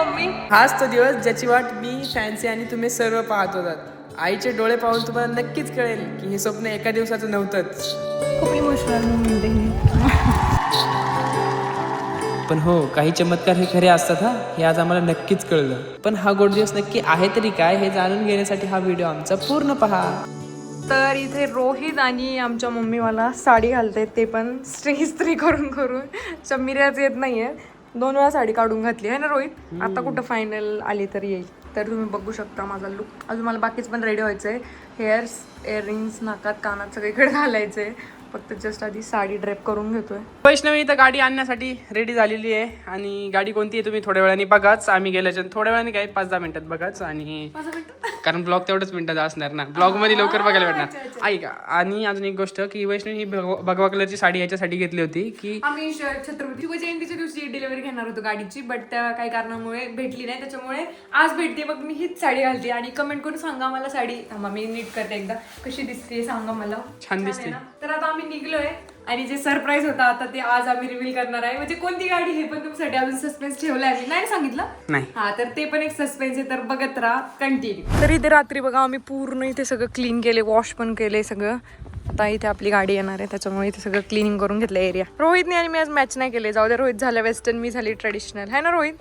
Mummy. हाच तो दिवस ज्याची वाट मी, फॅन्सी आणि तुम्ही सर्व पाहत होतात. आईचे डोळे पाहून तुम्हाला नक्कीच कळेल की हे स्वप्न एका दिवसाचं नव्हतंच. खूप इमोशनल मुवमेंट आहे. पण हो, काही चमत्कार हे खरे असतात हा, हे आज आम्हाला नक्कीच कळलं. पण हा गोड दिवस नक्की आहे तरी काय हे जाणून घेण्यासाठी हा व्हिडिओ आमचा पूर्ण पहा. तर इथे रोहित आणि आमच्या मम्मी मला साडी घालतायत, ते पण इस्त्री करून करून. चम्मीराच येत नाहीये, 2 वेळा साडी काढून घातली आहे ना रोहित. आता कुठं फायनल आली तर येईल. तर तुम्ही बघू शकता माझा लुक. अजून मला बाकीच पण रेडी व्हायचं आहे. हेअर्स, इयरिंग्स, नाकात कानात सगळीकडे घालायचं आहे. फक्त जस्ट आधी साडी ड्रेप करून घेतोय. वैष्णवी तर गाडी आणण्यासाठी रेडी झालेली आहे. आणि गाडी कोणती आहे तुम्ही थोड्या वेळाने बघाच. आम्ही गेल्याच्या थोड्या वेळाने काय 5-10 मिनिटात बघाच. आणि कारण ब्लॉग तेवढंच मिनिटात असणार ना, ब्लॉग मध्ये लवकर बघायला भेटणार. ऐका, आणि अजून एक गोष्ट की वैष्णवी ही भगवा कलरची साडी याच्यासाठी घेतली होती की आम्ही छत्रपती शिवजयंतीच्या दिवशी डिलिव्हरी घेणार होतो गाडीची, बट त्या काही कारणामुळे भेटली नाही. त्याच्यामुळे आज भेटते, मग मी हीच साडी घालते. आणि कमेंट करून सांगा मला साडी, थांबा मी नीट करते एकदा, कशी दिसते सांगा मला. छान दिसते. तर आता आम्ही निघलोय आणि जे सरप्राईज होता आता ते आज आम्ही रिव्हील करणार आहे. म्हणजे कोणती गाडी हे पण तुमच्यासाठी अजून सस्पेन्स ठेवलाय आम्ही, नाही सांगितलं नाही. हा, तर ते पण एक सस्पेन्स आहे, तर बघत राहा कंटिन्यू. तर इथे रात्री बघा आम्ही पूर्ण इथे सगळं क्लीन केले, वॉश पण केले सगळं. आता इथे आपली गाडी येणार आहे, त्याच्यामुळे इथे सगळं क्लिनिंग करून घेतलं एरिया. रोहितने आणि मी आज मॅच नाही केले, जाऊ दे. रोहित झालं वेस्टर्न, मी झाली ट्रेडिशनल, है ना रोहित.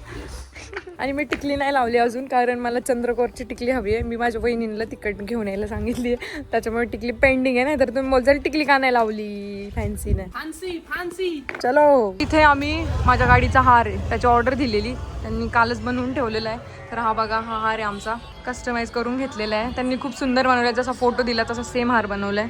आणि मी टिकली नाही लावली अजून, कारण मला चंद्रकोरची टिकली हवी आहे. मी माझ्या वहिनीला तिकट घेऊन यायला सांगितली आहे, त्याच्यामुळे टिकली पेंडिंग आहे. नाही तर तुम्ही बोलचाल टिकली का नाही लावली, फॅन्सी नाही. फॅन्सी. चलो, इथे आम्ही माझ्या गाडीचा हार आहे, त्याची ऑर्डर दिलेली त्यांनी कालच बनवून ठेवलेला आहे. तर हा बघा, हा हार आहे आमचा, कस्टमाइज करून घेतलेला आहे त्यांनी. खूप सुंदर बनवला आहे, जसा फोटो दिला तसा सेम हार बनवलाय.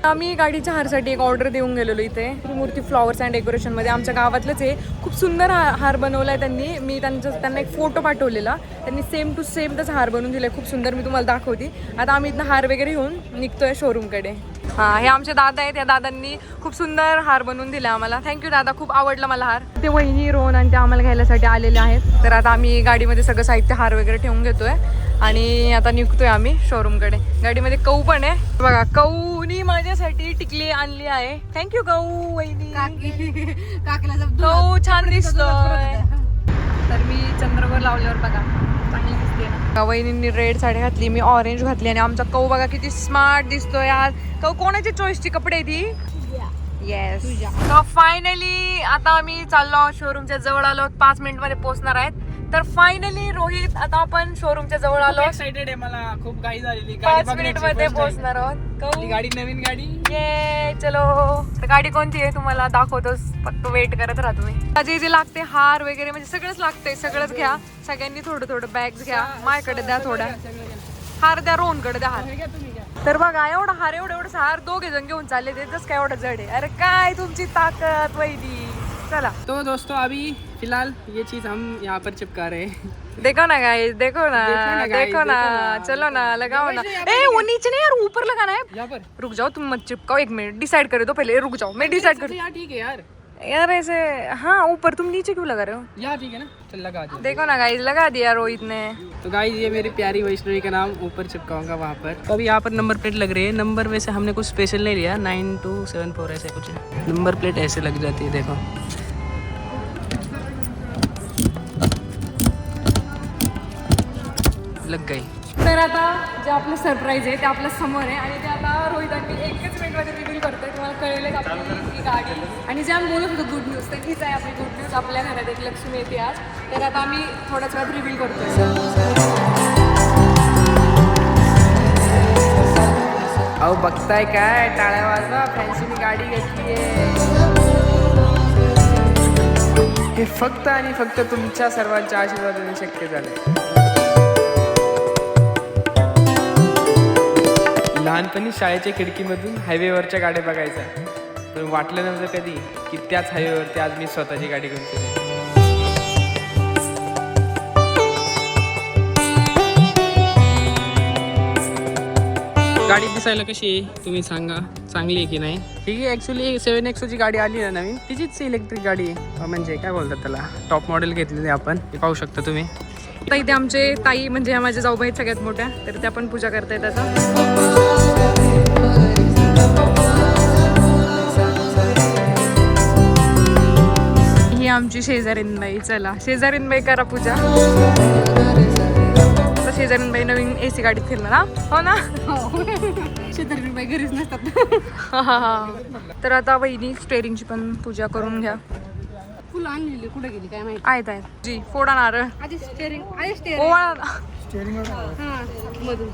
आम्ही गाडीच्या हारसाठी एक ऑर्डर देऊन गेलेलो इथे मूर्ती फ्लॉवर्स अँड डेकोरेशन मध्ये, आमच्या गावातलंच आहे. खूप सुंदर हार बनवलाय त्यांनी. मी त्यांना एक फोटो पाठवलेला, त्यांनी सेम टू सेम तसा हार बनवून दिलाय, खूप सुंदर. मी तुम्हाला दाखवते. आता आम्ही इथं हार वगैरे घेऊन निघतोय शोरूमकडे. हा, हे आमचे दादा आहेत, या दादांनी खूप सुंदर हार बनवून दिला आम्हाला. थँक्यू दादा, खूप आवडला मला हार. ते वहिनी, रोहन आणि ते आम्हाला घ्यायसाठी आलेले आहेत. तर आता आम्ही गाडीमध्ये सगळं साहित्य, हार वगैरे ठेवून घेतोय आणि आता निघतोय आम्ही शोरूमकडे. गाडीमध्ये कऊ पण आहे बघा, कऊनी माझ्यासाठी टिकली आणली आहे. थँक्यू कऊ वहिनी. कऊ छान दिसतोय. तर मी चंद्रकोर लावल्यावर बघा चांगली दिसते ना. वहिनींनी रेड साडी घातली, मी ऑरेंज घातली. आणि आमचा कऊ बघा किती स्मार्ट दिसतोय आज. कऊ कोणाची चॉईसची कपडे आहे ती? येस. तर फायनली आता आम्ही चाललो शोरूमच्या जवळ आलो, 5 मिनिट मध्ये पोहोचणार आहेत. तर फायनली रोहित, आता आपण शोरूमच्या जवळ आलो. एक्साइटेड आहे, मला खूप घाई झालेली. 5 मिनिट मध्ये पोहोचणार आहोत. गाडी नवीन गाडी. ये चलो. तर गाडी कोणती आहे तुम्हाला दाखवतोस, फक्त वेट करत राहा तुम्ही. जे जे लागते हार वगैरे म्हणजे सगळंच लागतंय, सगळंच घ्या. सगळ्यांनी थोडं थोडं बॅग्स घ्या. माझ्याकडे द्या थोड्या, हार द्या, रोहनकडे द्या हार. तर बघा एवढा हार, एवढं हार 2 जण घेऊन चालले, ते जस काय एवढं जड आहे. अरे काय तुमची ताकद वैदी. चला तो दोस्तों, अभी फिलहाल ये चीज हम यहाँ पर चिपका रहे हैं. देखो ना गाइस, देखो ना, देखो ना, चलो ना, लगाओ ना. ए वो नीचे नहीं यार, ऊपर लगाना है. यहाँ पर रुक जाओ, तुम मत चिपकाओ, 1 मिनट डिसाइड करे दो पहले. रुक जाओ, मैं डिसाइड कर. यहाँ ठीक है यार. यार ऐसे, हाँ ऊपर, तुम नीचे क्यों लगा रहे हो? यहाँ ठीक है ना, चल लगा दो. देखो ना गाइस, लगा दिया रोहित ने. तो गाइस, ये मेरी प्यारी वैष्णवी का नाम ऊपर चिपकाऊंगा वहाँ पर. तो अभी यहाँ पर नंबर प्लेट लग रही है. नंबर वैसे हमने कुछ स्पेशल नहीं लिया, 9274 ऐसे कुछ नंबर प्लेट ऐसे लग जाती है, देखो. लग गई. तर आता जे आपलं सरप्राईज आहे ते आपल्या समोर आहे आणि ते आता रोहित आणि मी 1च मिनिटमध्ये रिव्हील करतोय. तुम्हाला कळेलच आपली ही गाडी. आणि जे आम्ही बोलत होतो गुड न्यूज, तर हीच आहे आपली गुड न्यूज. आपल्या घरात एक लक्ष्मी येते आज. तर आता आम्ही थोड्याच वेळात रिव्हील करतोय. अहो बघताय काय, टाळ्या वाजवा, फॅन्सीनी गाडी घेतली आहे. हे फक्त आणि फक्त तुमच्या सर्वांच्या आशीर्वादाने शक्य झालंय. लहानपणी शाळेच्या खिडकीमधून हायवेवरच्या गाड्या बघायचा, पण वाटलं नव्हतं कधी की त्याच हायवेवरती आज मी स्वतःची गाडी घेऊन फिरेन. गाडी दिसायला कशी आहे तुम्ही सांगा, चांगली आहे की नाही? ही ॲक्च्युली 7XO ची गाडी आली आहे नवीन, तिचीच इलेक्ट्रिक गाडी आहे. म्हणजे काय बोलतात त्याला, टॉप मॉडेल घेतलेली आहे आपण. हे पाहू शकता तुम्ही. आता इथे आमचे ताई म्हणजे ह्या माझ्या जाऊबाई सगळ्यात मोठ्या, तर त्या पण पूजा करतायत आता. आमची शेजारीनबाई. चला शेजारीनबाई करा पूजा. तर शेजारीनबाई नवीन AC गाडीत फिरणार हा, हो ना. शेजारीनबाई घरीच नसतात. तर आता वहिनी स्टेअरिंगची पण पूजा करून घ्या. फुलं आणलेली कुठे गेली काय माहिती. आहेत जी फोडा नारळ आधी स्टेअरिंग मधून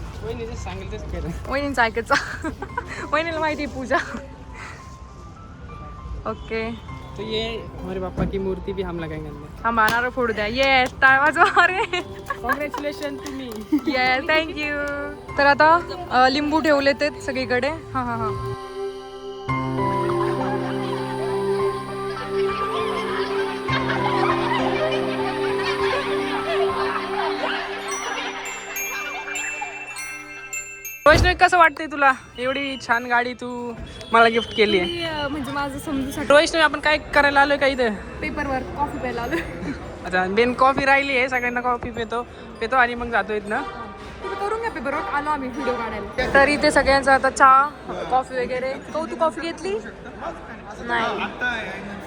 वहिनींचं ऐकायचं. वहिनीला माहिती आहे पूजा. ओके तो ये हमारे पापा की मूर्ति भी हम लगाएंगे. थांबा नारळ फोडू द्या. येस टाळ वाजवा. अरे कॉंग्रॅच्युलेशन तुम्ही. Yes thank you. तर आता लिंबू ठेवले ते सगळीकडे. हां हां हां. वैष्णवी कसं वाटतंय तुला? एवढी छान गाडी तू मला गिफ्ट केली आहे. म्हणजे माझं समजूसाठी वैष्णवी आपण काय करायला आलोय का इथं? पेपरवर कॉफी प्यायला आलो. आता मेन कॉफी राहिली आहे. सगळ्यांना कॉफी पितो आणि मग जातो इथनं. तुम्ही करून घ्या पेपरवर. आलो आम्ही व्हिडिओ काढायला. तर इथे सगळ्यांचा आता चहा कॉफी वगैरे. तू कॉफी घेतली नाही?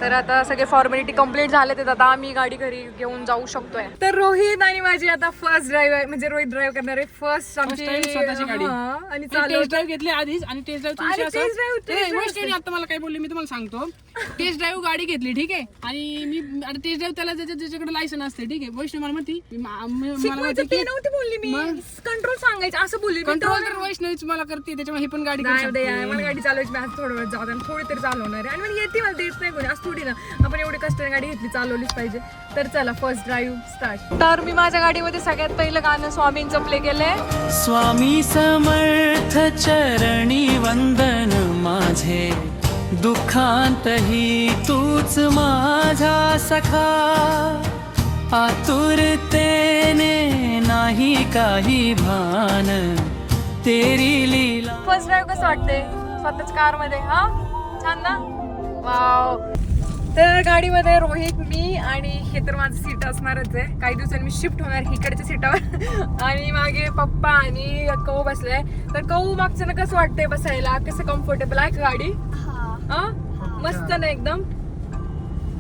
तर आता सगळे फॉर्मॅलिटी कम्प्लीट झाले. तर आता आम्ही गाडी घरी घेऊन जाऊ शकतोय. तर रोहित आणि माझी आता फर्स्ट ड्राईव्ह आहे. म्हणजे रोहित ड्राईव्ह करणार आहे फर्स्ट आमची स्वतःची गाडी. आणि टेस्ट ड्राईव्ह घेतली आधीच आणि टेस्ट ड्राईव्ह आता मला काय बोलले मी तुम्हाला सांगतो. टेस्ट ड्राईव्ह गाडी घेतली ठीक आहे आणि मी आता टेस्ट ड्राईव्ह त्याला ज्याच्याकडे लायसन असते ठीक आहे. वैष्णवी मला म्हणती नव्हती बोलली मी. कंट्रोल सांगायचं असं बोलली. कंट्रोल तर वैष्णवीच मला करते त्याच्यामुळे ही पण गाडी करू शकते. मला गाडी चालवायची. मी आज थोडं वेळ जाऊ आणि थोडी तरी चालवणार आहे. आणि मला येते मला देत नाही कोणी. आज थोडी ना आपण एवढी कष्टाने गाडी घेतली चालवलीच पाहिजे. तर चला फर्स्ट ड्राईव्ह स्टार्ट. तर मी माझ्या गाडीमध्ये सगळ्यात पहिलं गाणं स्वामींचं प्ले केलंय. स्वामी समर्थ चरणी वंदन माझे दुःखांतही तूच माझा सखा आतुरतेने नाही काही भान तेरी लीला. फर्स्ट ड्राईव्ह कसं वाटते स्वतःच कार मध्ये? हा छान ना. वाव. तर गाडीमध्ये रोहित मी आणि हे तर माझं सीट असणारच आहे. काही दिवसांनी मी शिफ्ट होणार इकडच्या सीटावर. आणि मागे पप्पा आणि कऊ बसलाय. तर कऊ मागचं ना कसं वाटतंय बसायला? कसं कम्फर्टेबल आहे का गाडी? हा मस्त ना एकदम.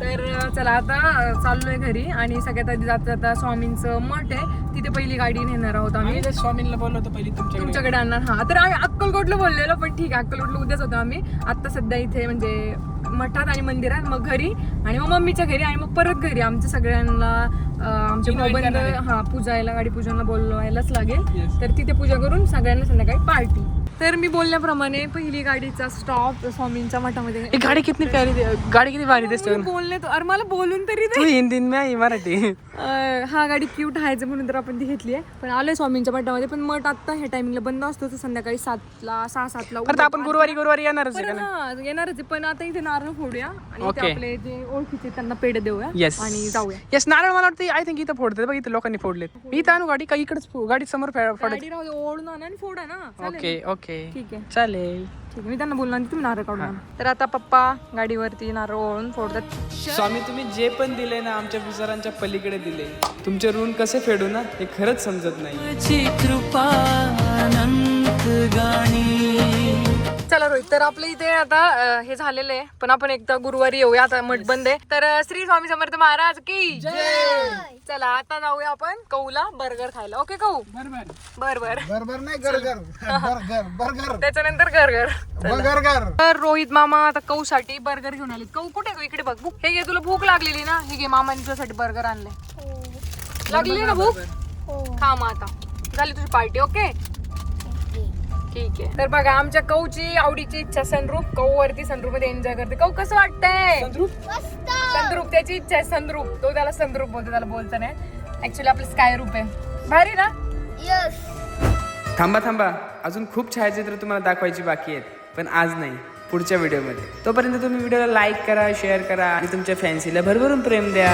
तर चला आता चाललोय घरी आणि सगळ्यात आधी जाता जाता स्वामींचं मठ आहे तिथे पहिली गाडी नेणार आहोत आम्ही. स्वामींना बोललो होतो पहिली तुमच्याकडे आणणार. हा तर आम्ही अक्कलकोटला बोललेलो पण ठीक आहे अक्कलकोटला उद्याच होतो आम्ही. आता सध्या इथे म्हणजे मठात आणि मंदिरात मग घरी आणि मग मम्मीच्या घरी आणि मग परत घरी. आमच्या सगळ्यांना आमचे भाऊबंद पूजायला गाडी पूजनला बोलवायलाच लागेल. तर तिथे पूजा करून सगळ्यांना संध्याकाळी पार्टी. तर मी बोलल्याप्रमाणे पहिली गाडीचा स्टॉप स्वामींच्या मठामध्ये. गाडी किती प्यारी गाडी किती भारी दिसते. बोलले अरे मला बोलून तरी तू हिंदी मी मराठी. हा गाडी क्यूट आहे म्हणून तर आपण ती घेतली आहे. पण आलोय स्वामींच्या मठामध्ये. पण मठ आता ह्या टाइमिंगला बंद असतो तर संध्याकाळी 7ला 6-7ला परत आपण गुरुवारी येणारच आहे का? हा येणारच आहे. पण आता इथे नारळ फोडूया आणि इथे आपले जे ओळखीचे त्यांना पेढे देऊया येस आणि जाऊया. येस नारळ मला वाटतं आय थिंक इथं फोडतात बघ. इथं लोकांनी फोडलेत. इथं आणू गाडी का इकडेच गाडी समोर फोडत. गाडी राहू दे, ओढून आणा आणि फोडा ना. ओके ओके ठीक आहे चालेल. ठीक आहे मी त्यांना बोलणार तुम्ही नारळ काढून आणा. तर आता पप्पा गाडीवरती नारळ ओढून फोडतात. स्वामी तुम्ही जे पण दिले ना आमच्या विचारांच्या पलीकडे दिले. तुमचे ऋण कसे फेडू ना हे खरंच समजत नाही. कृपा अनंत गाणी. चला रोहित तर आपलं इथे आता हे झालेलं आहे. पण आपण एकदा गुरुवारी येऊया. आता मठ बंद आहे. तर श्री स्वामी समर्थ महाराज की चला आता जाऊया आपण कऊला बर्गर खायला. ओके कऊ बर नाही बर्गर त्याच्यानंतर घर. तर रोहित मामा आता कऊ साठी बर्गर घेऊन आले. कऊ कुठे इकडे बघ. हे घे तुला भूक लागलेली ना. हे घे मामाने तुझ्यासाठी बर्गर आणले. लागली ना भूक? खा मग आता झाली तुझी पार्टी. ओके ठीक आहे. तर बघा आमच्या कऊची आवडीची इच्छा सनरूफ. कऊ वरती सनरूफ मध्ये एन्जॉय करते. कऊ कसं वाटतंय? सनरूफ त्याची इच्छा आहे. सनरूफ तो त्याला सनरूफ बोलतो. त्याला बोलता नाही ऍक्च्युली आपलं स्काय रूप आहे. भारी ना. थांबा अजून खूप छायाचित्र तुम्हाला दाखवायची बाकी आहेत पण आज नाही पुढच्या व्हिडिओमध्ये. तोपर्यंत तुम्ही व्हिडिओला लाईक करा शेअर करा आणि तुमच्या फॅन्सीला भरभरून प्रेम द्या.